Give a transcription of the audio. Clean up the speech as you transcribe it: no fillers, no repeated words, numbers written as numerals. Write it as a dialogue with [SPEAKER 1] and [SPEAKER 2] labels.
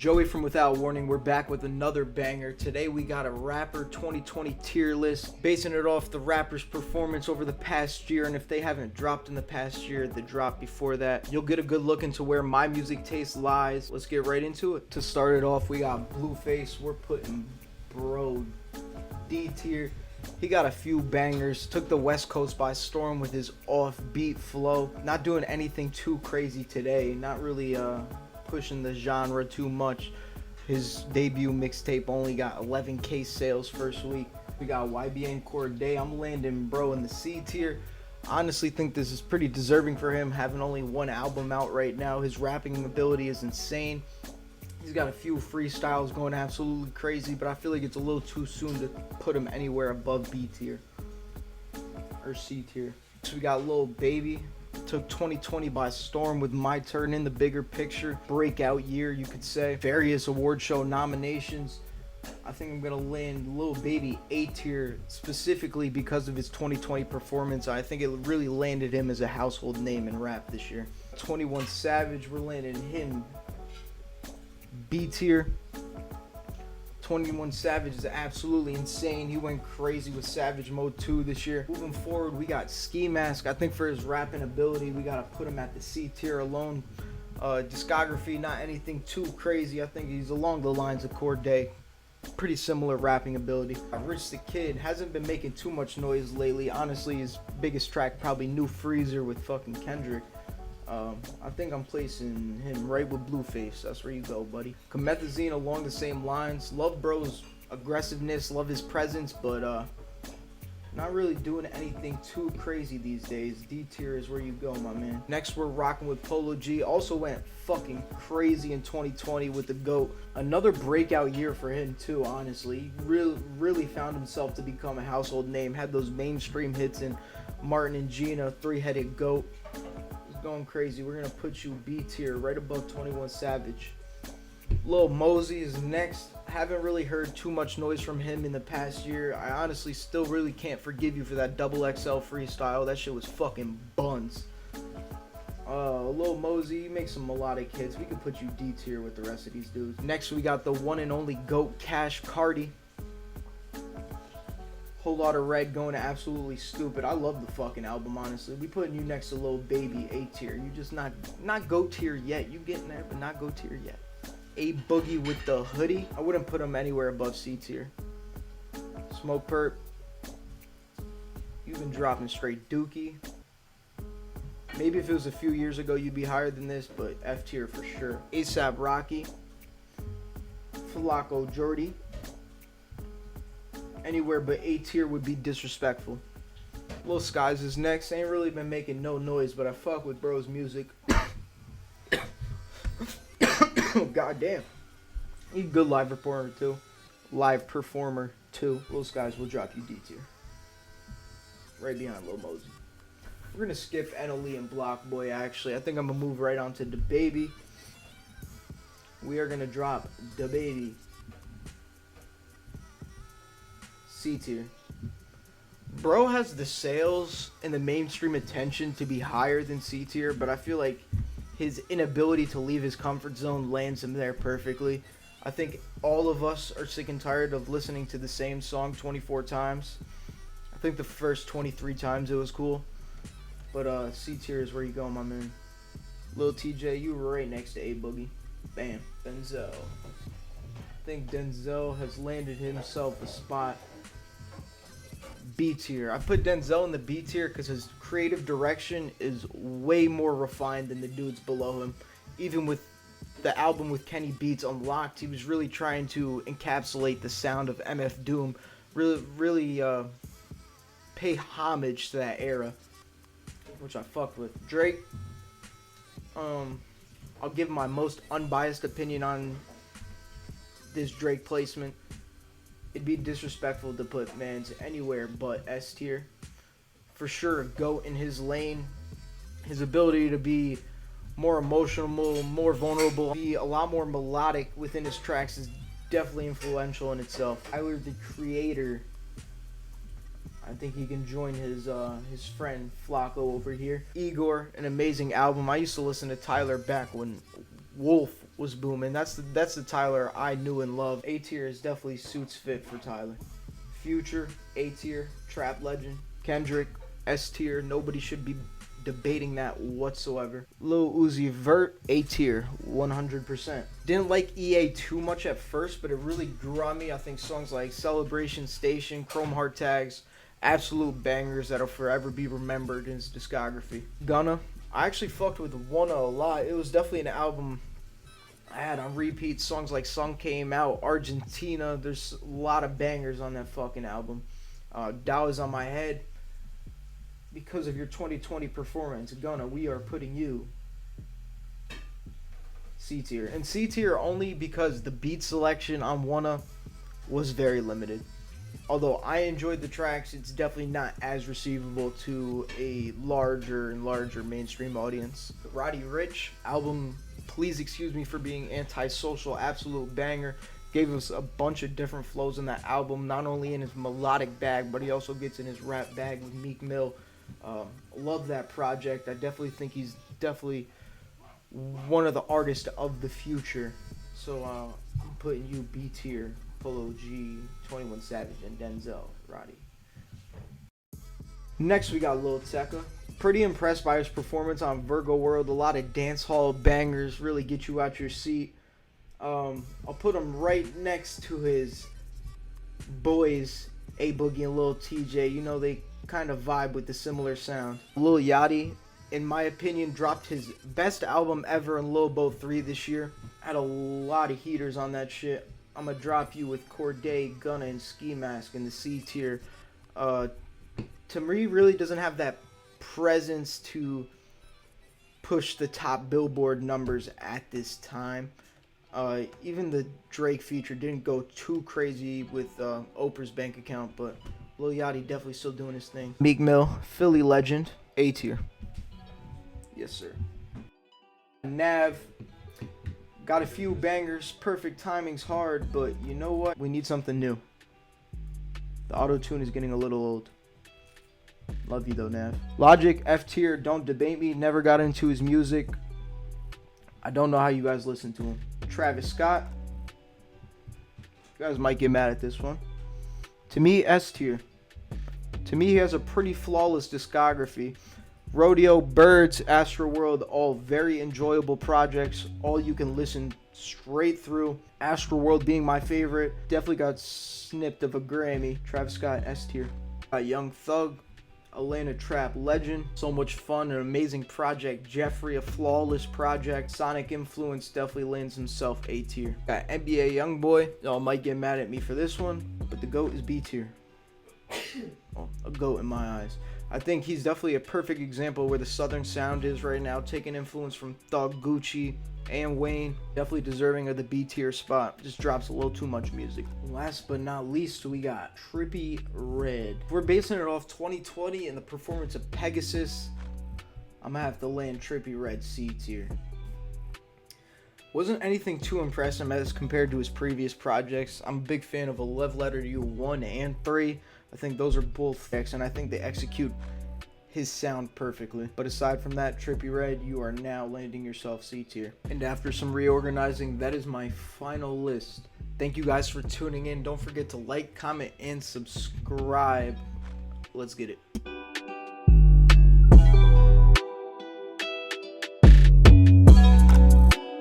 [SPEAKER 1] Joey from Without Warning, we're back with another banger. Today we got a rapper 2020 tier list, basing it off the rapper's performance over the past year, and if they haven't dropped in the past year, the drop before that. You'll get a good look into where my music taste lies. Let's get right into it. To start it off, we got Blueface. We're putting bro D tier. He got a few bangers, took the West Coast by storm with his offbeat flow. Not doing anything too crazy today, not really pushing the genre too much. His debut mixtape only got 11K sales first week. We got YBN Corday. I'm landing bro in the C tier. Honestly think this is pretty deserving for him, having only one album out right now. His rapping ability is insane. He's got a few freestyles going absolutely crazy, but I feel like it's a little too soon to put him anywhere above B tier or C tier. So we got Lil Baby. Took 2020 by storm with My Turn in the Bigger Picture. Breakout year, you could say. Various award show nominations. I think I'm going to land Lil Baby A tier specifically because of his 2020 performance. I think it really landed him as a household name in rap this year. 21 Savage, we're landing him B tier. 21 Savage is absolutely insane. He went crazy with Savage Mode 2 this year. Moving forward, we got Ski Mask. I think for his rapping ability, we gotta put him at the C tier alone. Discography, not anything too crazy. I think he's along the lines of Corday. Pretty similar rapping ability. Rich the Kid hasn't been making too much noise lately. Honestly, his biggest track probably New Freezer with fucking Kendrick. I think I'm placing him right with Blueface. That's where you go, buddy. Comethazine along the same lines. Love bro's aggressiveness, love his presence, but not really doing anything too crazy these days. D tier is where you go, my man. Next, we're rocking with Polo G. Also went fucking crazy in 2020 with the GOAT. Another breakout year for him too, honestly. He really found himself to become a household name. Had those mainstream hits in Martin and Gina, Three-Headed Goat. Going crazy. We're gonna put you B tier, right above 21 Savage. Lil Mosey is next. Haven't really heard too much noise from him in the past year. I honestly still really can't forgive you for that double XL freestyle. That shit was fucking buns. Lil Mosey, you make some melodic hits. We could put you D tier with the rest of these dudes. Next, we got the one and only GOAT, Cash Cardi. Whole lot of red going absolutely stupid. I love the fucking album, honestly. We putting you next to Lil Baby A tier. You just not GOAT tier yet. You getting there, but not GOAT tier yet. A Boogie with the hoodie. I wouldn't put him anywhere above C tier. Smoke Perp. You've been dropping straight dookie. Maybe if it was a few years ago, you'd be higher than this, but F tier for sure. ASAP Rocky. Flacco Jordy. Anywhere but A tier would be disrespectful. Lil Skies is next. Ain't really been making no noise, but I fuck with bro's music. God damn. He's a good live performer too. Lil Skies will drop you D tier. Right behind Lil Mosey. We're gonna skip NLE and Block Boy actually. I think I'm gonna move right on to DaBaby. We are gonna drop DaBaby C tier. Bro has the sales and the mainstream attention to be higher than C tier, but I feel like his inability to leave his comfort zone lands him there perfectly. I think all of us are sick and tired of listening to the same song 24 times. I think the first 23 times it was cool, but C tier is where you go, my man. Lil TJ, you were right next to A Boogie. Bam. Denzel. I think Denzel has landed himself a spot B tier. I put Denzel in the B tier because his creative direction is way more refined than the dudes below him. Even with the album with Kenny Beats Unlocked, he was really trying to encapsulate the sound of MF Doom. Really pay homage to that era, which I fucked with. Drake, I'll give my most unbiased opinion on this Drake placement. It'd be disrespectful to put Mans anywhere but S tier. For sure, a GOAT in his lane. His ability to be more emotional, more vulnerable, be a lot more melodic within his tracks is definitely influential in itself. Tyler, the Creator. I think he can join his friend Flacco over here. Igor, an amazing album. I used to listen to Tyler back when Wolf was booming. That's the Tyler I knew and loved. A tier is definitely suits fit for Tyler. Future, A tier, trap legend. Kendrick, S tier. Nobody should be debating that whatsoever. Lil Uzi Vert, A tier, 100%. Didn't like EA too much at first, but it really grew on me. I think songs like Celebration Station, Chrome Heart Tags, absolute bangers that'll forever be remembered in his discography. Gunna, I actually fucked with Wanna a lot. It was definitely an album I had on repeat. Songs like Sun Came Out, Argentina. There's a lot of bangers on that fucking album. Dow Is On My Head. Because of your 2020 performance, Gunna, we are putting you C tier. And C tier only because the beat selection on Wanna was very limited. Although I enjoyed the tracks, it's definitely not as receivable to a larger and larger mainstream audience. The Roddy Ricch album, please excuse me for being antisocial, absolute banger. Gave us a bunch of different flows in that album, not only in his melodic bag, but he also gets in his rap bag with Meek Mill. Love that project. I definitely think he's definitely one of the artists of the future. So I'm putting you B tier. Polo G, 21 Savage, and Denzel, Roddy. Next we got Lil Tecca. Pretty impressed by his performance on Virgo World. A lot of dance hall bangers, really get you out your seat. I'll put him right next to his boys, A Boogie and Lil TJ. You know, they kind of vibe with the similar sound. Lil Yachty, in my opinion, dropped his best album ever in Lil Bo 3 this year. Had a lot of heaters on that shit. I'm gonna drop you with Cordae, Gunna, and Ski Mask in the C tier. Tamri really doesn't have that presence to push the top Billboard numbers at this time. Even the Drake feature didn't go too crazy with Oprah's bank account, but Lil Yachty definitely still doing his thing. Meek Mill, Philly legend, A tier. Yes, sir. Nav. Got a few bangers, perfect timing's hard, but you know what? We need something new. The auto-tune is getting a little old. Love you though, Nav. Logic, F tier, don't debate me, never got into his music. I don't know how you guys listen to him. Travis Scott. You guys might get mad at this one. To me, S tier. To me, he has a pretty flawless discography. Rodeo, Birds, Astroworld, all very enjoyable projects. All you can listen straight through. Astroworld being my favorite. Definitely got snipped of a Grammy. Travis Scott, S tier. Young Thug, Elena Trap Legend. So much fun, an amazing project. Jeffrey, a flawless project. Sonic Influence definitely lands himself A tier. Got NBA Youngboy. Y'all might get mad at me for this one, but the GOAT is B tier. Oh, a GOAT in my eyes. I think he's definitely a perfect example where the Southern sound is right now, taking influence from Thug, Gucci, and Wayne. Definitely deserving of the B tier spot. Just drops a little too much music. Last but not least, we got Trippie Redd. We're basing it off 2020 and the performance of Pegasus. I'm gonna have to land Trippie Redd C tier. Wasn't anything too impressive as compared to his previous projects. I'm a big fan of A Love Letter to You 1 and 3. I think those are both X, and I think they execute his sound perfectly. But aside from that, Trippie Redd, you are now landing yourself C tier. And after some reorganizing, that is my final list. Thank you guys for tuning in. Don't forget to like, comment, and subscribe. Let's get it.